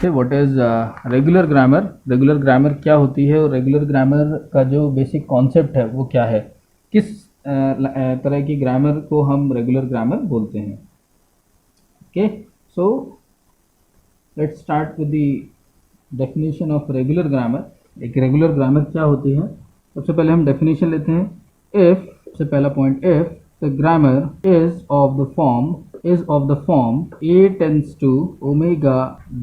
What is regular grammar. Regular grammar क्या होती है और रेगुलर ग्रामर का जो बेसिक कॉन्सेप्ट है वो क्या है, किस तरह की ग्रामर को हम रेगुलर ग्रामर बोलते हैं। Okay, so let's start with the definition of regular grammar. एक रेगुलर ग्रामर क्या होती है, सबसे पहले हम डेफिनेशन लेते हैं। इफ, सबसे पहला point, if the grammar is of the form a tends to omega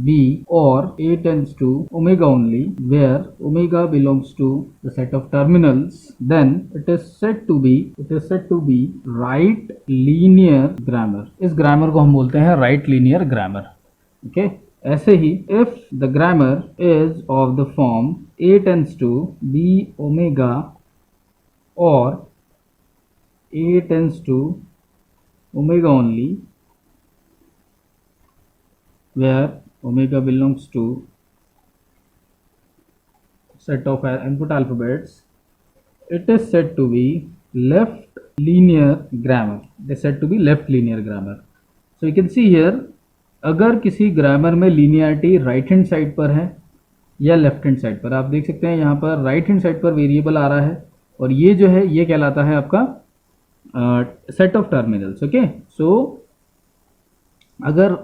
b or a tends to omega only, where omega belongs to the set of terminals, then it is said to be right linear grammar। इस grammar को हम बोलते हैं right linear grammar। Okay, ऐसे ही if the grammar is of the form a tends to b omega or a tends to omega only, where omega belongs to set of input alphabets, it is said to be left linear grammar। It is said to be left linear grammar। So you can see here, अगर किसी grammar में linearity right hand side पर है या left hand side पर, आप देख सकते हैं यहाँ पर राइट हैंड साइड पर वेरिएबल आ रहा है और ये जो है ये कहलाता है आपका सेट ऑफ टर्मिनल्स। ओके, सो अगर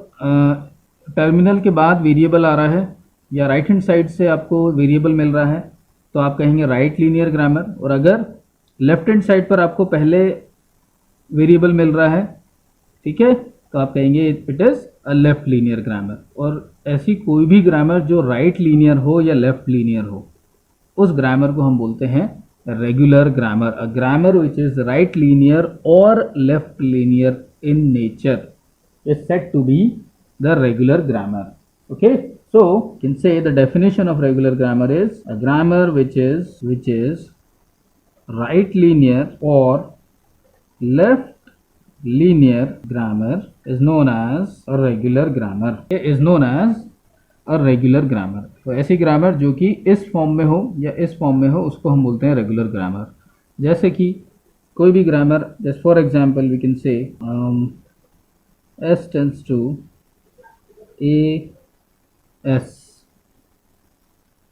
टर्मिनल के बाद वेरिएबल आ रहा है या राइट हैंड साइड से आपको वेरिएबल मिल रहा है तो आप कहेंगे राइट लीनियर ग्रामर, और अगर लेफ्ट हैंड साइड पर आपको पहले वेरिएबल मिल रहा है, ठीक है, तो आप कहेंगे it is a left linear grammar. और ऐसी कोई भी ग्रामर जो राइट लीनियर हो या लेफ्ट लीनियर हो, उस ग्रामर को हम बोलते हैं regular grammar. A grammar which is right linear और left linear in nature is said to be the regular grammar। Okay, so you can say the definition of regular grammar is a grammar which is right linear or left linear grammar is known as a regular grammar। is known as a regular grammar। तो ऐसी grammar जो कि इस form में हो या इस form में हो उसको हम बोलते हैं रेगुलर ग्रामर। जैसे कि कोई भी grammar, just for example we can say S tends to A S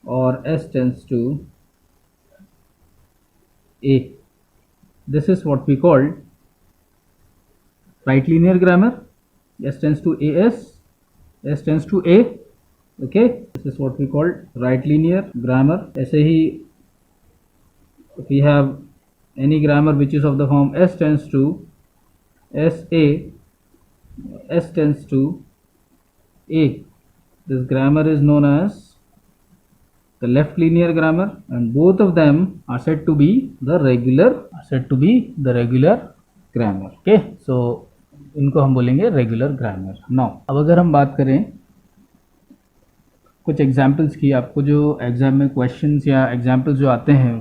or S tends to A। This is what we call right linear grammar। S tends to AS, S tends to A। Okay, this is what we call right linear grammar। ऐसे ही if we have any grammar which is of the form S tends to SA, S tends to A, this grammar is known as the left linear grammar, and both of them are said to be the regular grammar। Okay, so इनको हम बोलेंगे regular grammar. Now अब अगर हम बात करें कुछ examples की, आपको जो एग्जाम में क्वेश्चंस या एग्जाम्पल्स जो आते हैं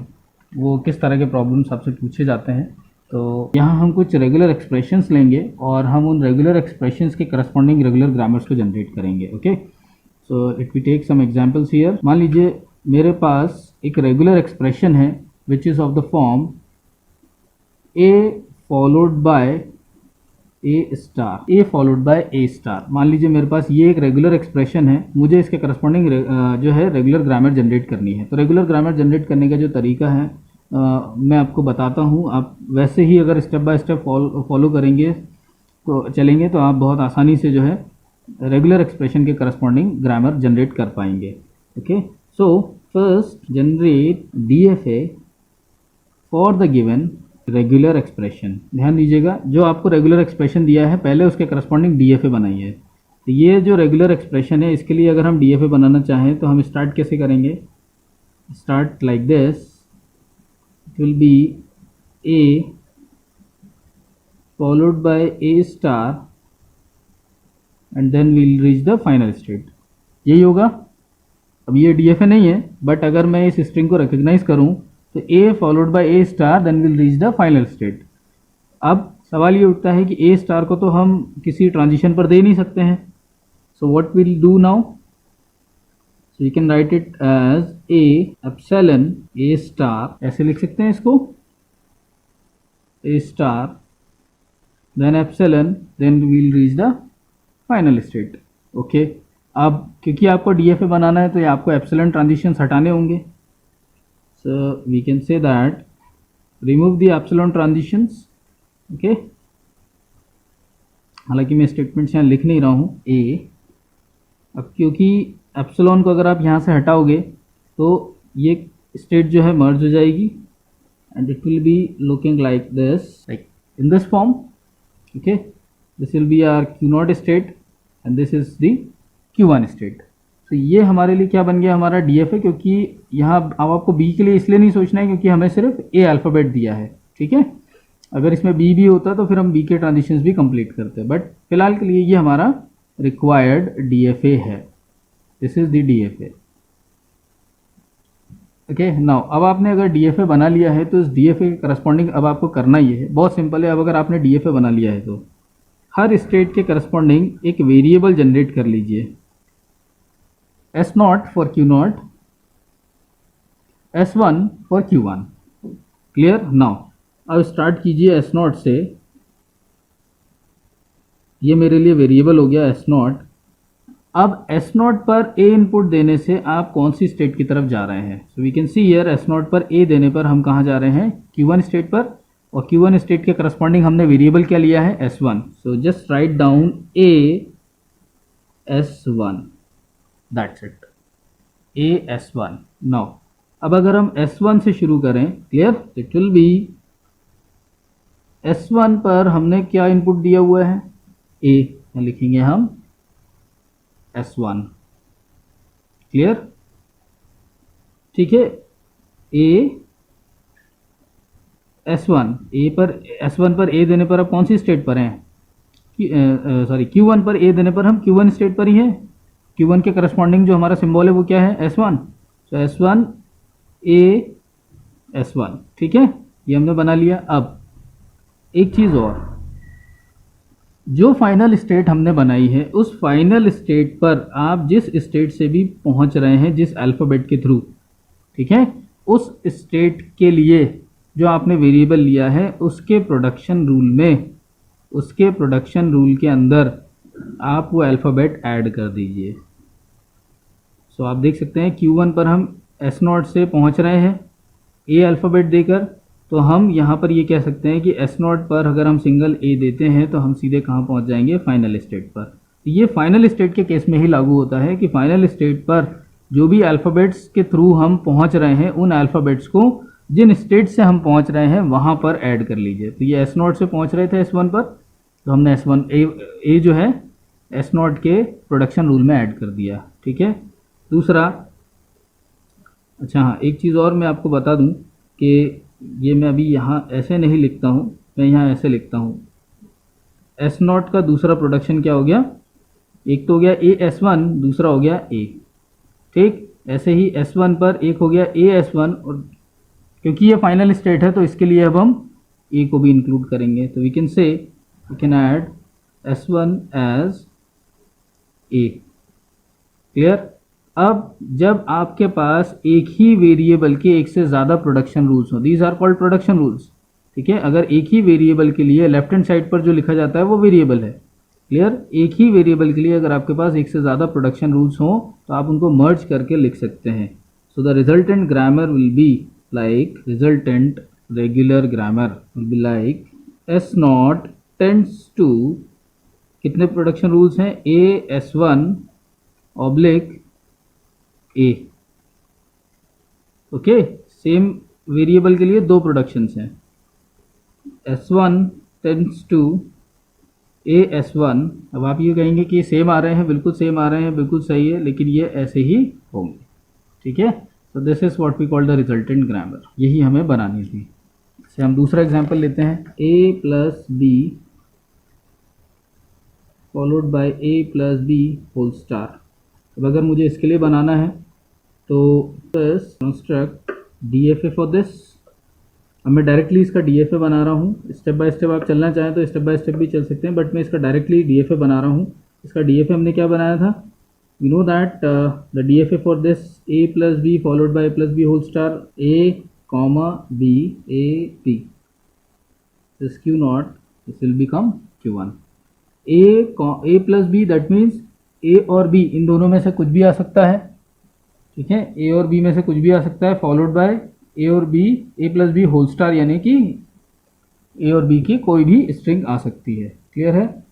वो किस तरह के प्रॉब्लम्स आपसे पूछे जाते हैं, तो यहाँ हम कुछ रेगुलर एक्सप्रेशंस लेंगे और हम उन रेगुलर एक्सप्रेशंस के करस्पॉन्डिंग रेगुलर ग्रामर्स को जनरेट करेंगे। Okay, so let we take some examples here. मान लीजिए मेरे पास एक रेगुलर एक्सप्रेशन है which is of the form A followed by A star, A followed by A star. मान लीजिए मेरे पास ये एक रेगुलर एक्सप्रेशन है, मुझे इसके करस्पॉन्डिंग जो है रेगुलर ग्रामर जनरेट करनी है। तो रेगुलर ग्रामर जनरेट करने का जो तरीका है मैं आपको बताता हूँ। आप वैसे ही अगर स्टेप बाय स्टेप फॉलो करेंगे तो चलेंगे तो आप बहुत आसानी से जो है रेगुलर एक्सप्रेशन के करस्पॉन्डिंग ग्रामर जनरेट कर पाएंगे। Okay, so first generate DFA for the given regular expression. ध्यान दीजिएगा, जो आपको रेगुलर एक्सप्रेशन दिया है पहले उसके करस्पॉन्डिंग DFA बनाइए। तो ये जो रेगुलर एक्सप्रेशन है इसके लिए अगर हम DFA बनाना चाहें तो हम स्टार्ट कैसे करेंगे, start like this, it will be A followed by A star and then we'll reach the final state। यही होगा। अब ये DFA नहीं है, बट अगर मैं इस स्ट्रिंग को रिकॉग्नाइज करूं तो A followed by A star then we'll reach the final state। अब सवाल ये उठता है कि A स्टार को तो हम किसी ट्रांजिशन पर दे नहीं सकते हैं, so what we'll do now, so you can write it as A epsilon A star, ऐसे लिख सकते हैं इसको, A star then epsilon then we'll reach the final state। okay, अब क्योंकि आपको DFA बनाना है तो ये आपको एप्सिलॉन ट्रांजिशंस हटाने होंगे, so we can say that remove the epsilon transitions. Okay, हालांकि मैं स्टेटमेंट्स यहाँ लिख नहीं रहा हूँ ए। अब क्योंकि एप्सिलॉन को अगर आप यहाँ से हटाओगे तो ये स्टेट जो है मर्ज हो जाएगी and it will be looking like this, like in this form. Okay, this will be our Q0 state and this is the Q1 state. तो ये हमारे लिए क्या बन गया, हमारा DFA, क्योंकि यहाँ अब आपको B के लिए इसलिए नहीं सोचना है क्योंकि हमें सिर्फ A अल्फ़ाबेट दिया है। ठीक है, अगर इसमें B भी होता तो फिर हम B के ट्रांजिशंस भी कंप्लीट करते, बट फिलहाल के लिए ये हमारा रिक्वायर्ड DFA है। This is the DFA। Okay, now अब आपने अगर DFA बना लिया है तो इस DFA के करस्पॉन्डिंग अब आपको करना ये है, बहुत सिंपल है। अब अगर आपने DFA बना लिया है तो हर स्टेट के करस्पॉन्डिंग एक वेरिएबल जनरेट कर लीजिए, S0 for Q0, S1 for Q1। Clear? Now अब स्टार्ट कीजिए S0 से। ये मेरे लिए वेरिएबल हो गया S0। अब S0 पर A इनपुट देने से आप कौन सी स्टेट की तरफ जा रहे हैं? So we can see here S0 पर A देने पर हम कहाँ जा रहे हैं? Q1 स्टेट पर, और Q1 स्टेट के करस्पॉन्डिंग हमने वेरिएबल क्या लिया है? S1। So just write down A S1, that's it, A S1। Now अब अगर हम S1 से शुरू करें, clear, it will be S1 पर हमने क्या इनपुट दिया हुआ है? A, लिखेंगे हम S1। क्लियर? ठीक है, A S1, S1 पर A देने पर अब कौन सी स्टेट पर हैं? सॉरी, Q1 पर A देने पर हम Q1 स्टेट पर ही हैं। Q1 के करस्पॉन्डिंग जो हमारा सिंबल है वो क्या है? S1। तो S1 A S1। ठीक है, ये हमने बना लिया। अब एक चीज़ और, जो फाइनल स्टेट हमने बनाई है उस फाइनल स्टेट पर आप जिस स्टेट से भी पहुंच रहे हैं, जिस अल्फ़ाबेट के थ्रू, ठीक है, उस स्टेट के लिए जो आपने वेरिएबल लिया है उसके प्रोडक्शन रूल में, उसके प्रोडक्शन रूल के अंदर आप वो अल्फ़ाबेट ऐड कर दीजिए। सो आप देख सकते हैं Q1 पर हम S0 से पहुंच रहे हैं A अल्फ़ाबेट देकर, तो हम यहाँ पर ये कह सकते हैं कि S0 पर अगर हम सिंगल A देते हैं तो हम सीधे कहाँ पहुँच जाएंगे? फाइनल स्टेट पर। तो ये फाइनल स्टेट के केस में ही लागू होता है कि फाइनल स्टेट पर जो भी अल्फ़ाबेट्स के थ्रू हम पहुँच रहे हैं उन अल्फ़ाबेट्स को जिन स्टेट से हम पहुँच रहे हैं वहाँ पर ऐड कर लीजिए। तो ये S0 से पहुँच रहे थे S1 पर, तो हमने S1 A जो है S0 के प्रोडक्शन रूल में ऐड कर दिया। ठीक है, दूसरा, अच्छा हाँ, एक चीज़ और मैं आपको बता दूँ कि ये मैं अभी यहाँ ऐसे नहीं लिखता हूँ, मैं यहाँ ऐसे लिखता हूँ। S0 का दूसरा प्रोडक्शन क्या हो गया? एक तो हो गया A S1, दूसरा हो गया A। ठीक, ऐसे ही S1 पर एक हो गया A S1, और क्योंकि ये फाइनल स्टेट है तो इसके लिए अब हम A को भी इंक्लूड करेंगे। तो we can add S1 as A। Clear? अब जब आपके पास एक ही वेरिएबल के एक से ज़्यादा प्रोडक्शन रूल्स हो, these are called production rules. ठीक है, अगर एक ही वेरिएबल के लिए लेफ्ट हैंड साइड पर जो लिखा जाता है वो वेरिएबल है। क्लियर? एक ही वेरिएबल के लिए अगर आपके पास एक से ज़्यादा प्रोडक्शन रूल्स हो तो आप उनको मर्ज करके लिख सकते हैं। So the resultant grammar will be like, resultant regular grammar will be like S0 tends to, कितने प्रोडक्शन रूल्स हैं? A S1 oblique A। Okay, same variable के लिए दो प्रोडक्शंस हैं, S1 tends to A S1। अब आप ये कहेंगे कि सेम आ रहे हैं, बिल्कुल सेम आ रहे हैं, बिल्कुल सही है, लेकिन ये ऐसे ही होंगे। ठीक है, तो this is what we call the resultant grammar, यही हमें बनानी थी। से हम दूसरा एग्जांपल लेते हैं, A plus B followed by A plus B whole star. अब अगर मुझे इसके लिए बनाना है तो कंस्ट्रक्ट DFA फॉर दिस। अब मैं डायरेक्टली इसका DFA बना रहा हूँ, स्टेप बाय स्टेप आप चलना चाहें तो स्टेप बाय स्टेप भी चल सकते हैं, बट मैं इसका डायरेक्टली DFA बना रहा हूँ। इसका DFA हमने क्या बनाया था? You know that the DFA for this A plus B followed by plus B whole star, A comma B A P, this Q0, this will become Q1। A plus B, that means A और B इन दोनों में से कुछ भी आ सकता है, ठीक है, ए और बी में से कुछ भी आ सकता है, फॉलोड बाय ए और बी, ए प्लस बी होल स्टार, यानी कि ए और बी की कोई भी स्ट्रिंग आ सकती है। क्लियर है?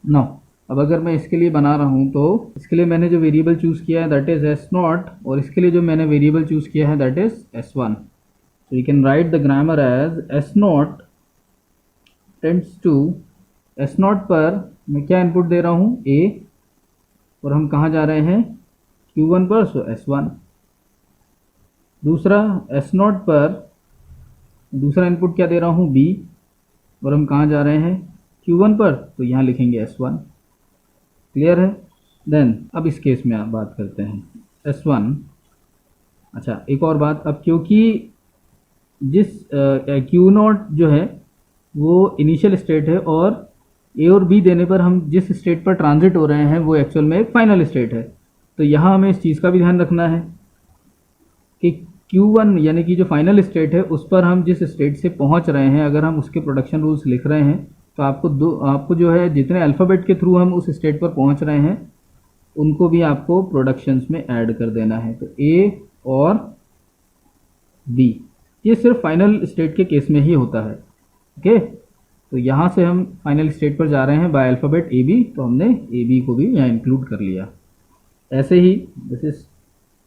नो, अब अगर मैं इसके लिए बना रहा हूं तो इसके लिए मैंने जो वेरिएबल चूज किया है दैट इज एस नॉट, और इसके लिए जो मैंने वेरिएबल चूज किया है that is S one. So you can write the grammar as S naught tends to, S naught पर मैं क्या इनपुट दे रहा हूं, ए, और हम कहाँ जा रहे हैं, Q1 पर, सो S1। दूसरा S नॉट पर दूसरा इनपुट क्या दे रहा हूँ, B, और हम कहाँ जा रहे हैं, Q1 पर, तो यहाँ लिखेंगे S1। क्लियर है? देन अब इस केस में आप बात करते हैं S1। अच्छा, एक और बात, अब क्योंकि जिस Q नॉट जो है वो इनिशियल स्टेट है और ए और बी देने पर हम जिस स्टेट पर ट्रांजिट हो रहे हैं वो एक्चुअल में एक फाइनल स्टेट है। तो यहाँ हमें इस चीज़ का भी ध्यान रखना है कि Q1 यानी कि जो फाइनल स्टेट है उस पर हम जिस स्टेट से पहुँच रहे हैं, अगर हम उसके प्रोडक्शन रूल्स लिख रहे हैं तो आपको जो है जितने अल्फ़ाबेट के थ्रू हम उस स्टेट पर पहुँच रहे हैं उनको भी आपको प्रोडक्शंस में ऐड कर देना है। तो ए और बी ये सिर्फ फाइनल स्टेट के केस में ही होता है। ओके, तो यहाँ से हम फाइनल स्टेट पर जा रहे हैं बाय अल्फ़ाबेट ए बी, तो हमने ए बी को भी यहाँ इंक्लूड कर लिया। ऐसे ही this is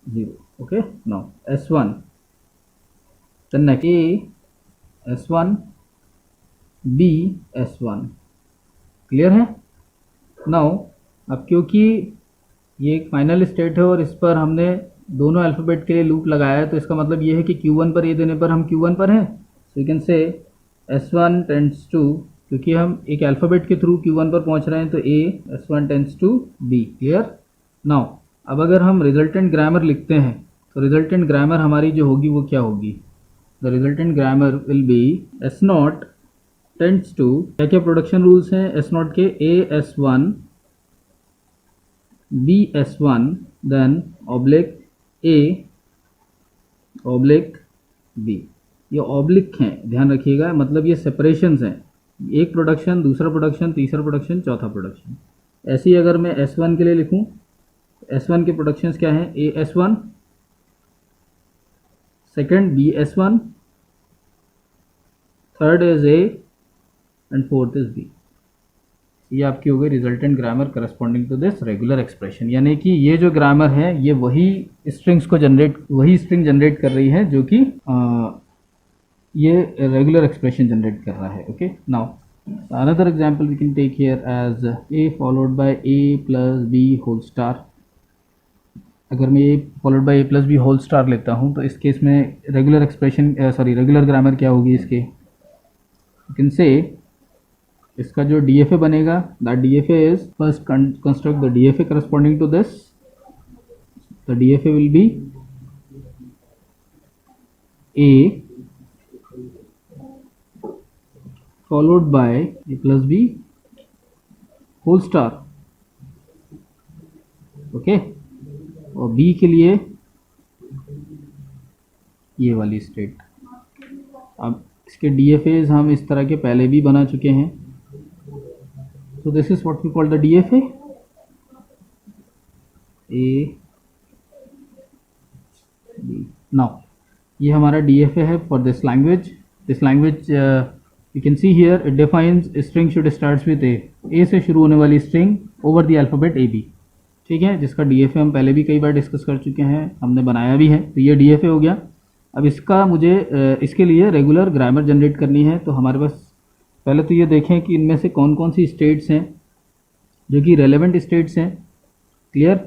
0। Okay, now S1, then next A S1 B S1। Clear है? नाउ अब क्योंकि ये एक फाइनल स्टेट है और इस पर हमने दोनों अल्फ़ाबेट के लिए लूप लगाया है, तो इसका मतलब ये है कि Q1 पर ए देने पर हम Q1 पर हैं, सो you can say S1 tends to, क्योंकि हम एक अल्फ़ाबेट के थ्रू Q1 पर पहुंच रहे हैं तो A S1 tends to B। Clear? Now अब अगर हम रिजल्टेंट ग्रामर लिखते हैं तो रिजल्टेंट ग्रामर हमारी जो होगी वो क्या होगी, the resultant grammar will be S naught tends to, क्या क्या प्रोडक्शन रूल्स हैं एस नॉट के, A S1 B S1 then oblique A oblique B। ये ऑब्लिक हैं, ध्यान रखिएगा, मतलब ये सेपरेशंस हैं, एक प्रोडक्शन, दूसरा प्रोडक्शन, तीसरा प्रोडक्शन, चौथा प्रोडक्शन। ऐसे ही अगर मैं S1 के लिए लिखूं, S1 के प्रोडक्शंस क्या हैं, A S1, second B S1, third is A and fourth is B। ये आपकी हो गई resultant grammar corresponding to this regular expression, यानी कि ये जो ग्रामर है ये वही स्ट्रिंग जनरेट कर रही है जो कि ये रेगुलर एक्सप्रेशन जनरेट कर रहा है। Okay, now another example we can take here as A followed by A plus B whole star. अगर मैं A followed by A plus B whole star लेता हूँ तो इस केस में रेगुलर ग्रामर क्या होगी इसके, यू कैन से इसका जो DFA बनेगा, that DFA is first construct the DFA corresponding to this, the DFA will be A followed by A plus B whole star। Okay, और B के लिए ये वाली स्टेट। अब इसके DFAs हम इस तरह के पहले भी बना चुके हैं, so this is what we call the DFA। A B, now ये हमारा DFA है for this language। This language you can see here it defines a string should starts with A से शुरू होने वाली string over the alphabet AB, ठीक है, जिसका DFA हम पहले भी कई बार डिस्कस कर चुके हैं, हमने बनाया भी है। तो ये DFA हो गया। अब इसका मुझे इसके लिए रेगुलर ग्रामर जनरेट करनी है, तो हमारे पास पहले तो ये देखें कि इनमें से कौन कौन सी स्टेट्स हैं जो कि रेलेवेंट स्टेट्स हैं। क्लियर?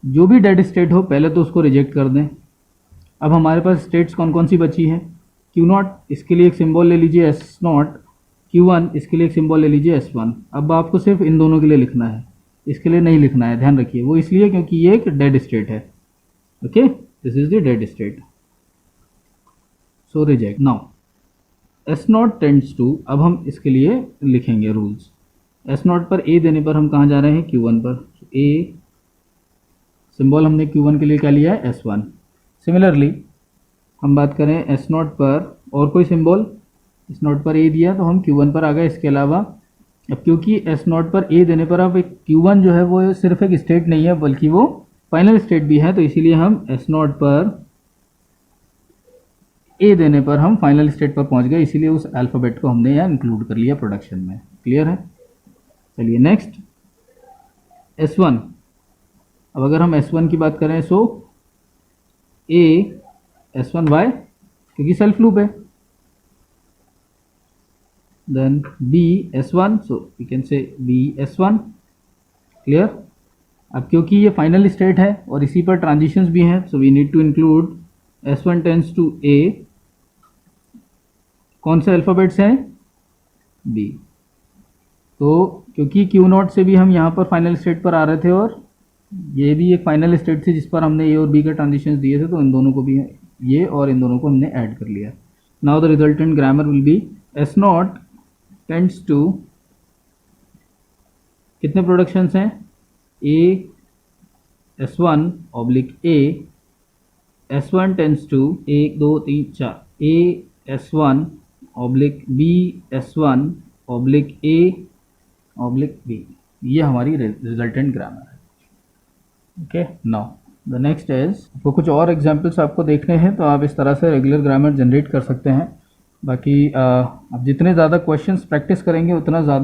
जो भी डेड स्टेट हो पहले तो उसको रिजेक्ट कर दें। अब हमारे पास स्टेट्स कौन कौन सी बची हैं, Q0, इसके लिए एक सिंबल ले लीजिए S0, Q1, इसके लिए एक सिंबल ले लीजिए S1। अब आपको सिर्फ इन दोनों के लिए लिखना है, इसके लिए नहीं लिखना है, ध्यान रखिए, वो इसलिए क्योंकि ये एक डेड स्टेट है। Okay, this is the dead state, so reject. Now S0 tends to, अब हम इसके लिए लिखेंगे रूल्स। S0 पर A देने पर हम कहाँ जा रहे हैं, Q1 पर। A सिंबल हमने Q1 के लिए क्या लिया है, S1। सिमिलरली हम बात करें S0 पर और कोई सिंबल, S0 पर A दिया तो हम Q1 पर आ गए, इसके अलावा अब क्योंकि एस नॉट पर ए देने पर अब एक Q1 जो है वो सिर्फ एक स्टेट नहीं है बल्कि वो फाइनल स्टेट भी है, तो इसीलिए हम एस नॉट पर ए देने पर हम फाइनल स्टेट पर पहुंच गए, इसीलिए उस अल्फ़ाबेट को हमने यहाँ इंक्लूड कर लिया प्रोडक्शन में। क्लियर है? चलिए नेक्स्ट S1। अब अगर हम S1 की बात करें सो A S1 वाई क्योंकि सेल्फ लूप है, then B S1 so we can say B S1। Clear? अब क्योंकि ये फाइनल स्टेट है और इसी पर ट्रांजिशंस भी हैं, so we need to include S1 tends to A। कौन से अल्फ़ाबेट्स हैं? B। तो क्योंकि Q0 से भी हम यहाँ पर फाइनल स्टेट पर आ रहे थे और ये भी एक फाइनल स्टेट थी जिस पर हमने A और B के ट्रांजिशंस दिए थे, तो इन दोनों को भी ये और इन दोनों को हमने ऐड कर लिया। Now the resultant grammar will be S0 tends to, कितने प्रोडक्शंस हैं? A S1 oblique A S1 tends to 1 2 3 4 A S1 oblique B S1 oblique A oblique B। ये हमारी रिजल्टेंट ग्रामर है। Okay, now the next is, आपको कुछ और examples आपको देखने हैं तो आप इस तरह से रेगुलर ग्रामर जनरेट कर सकते हैं। बाकी आप जितने ज़्यादा क्वेश्चंस प्रैक्टिस करेंगे उतना ज़्यादा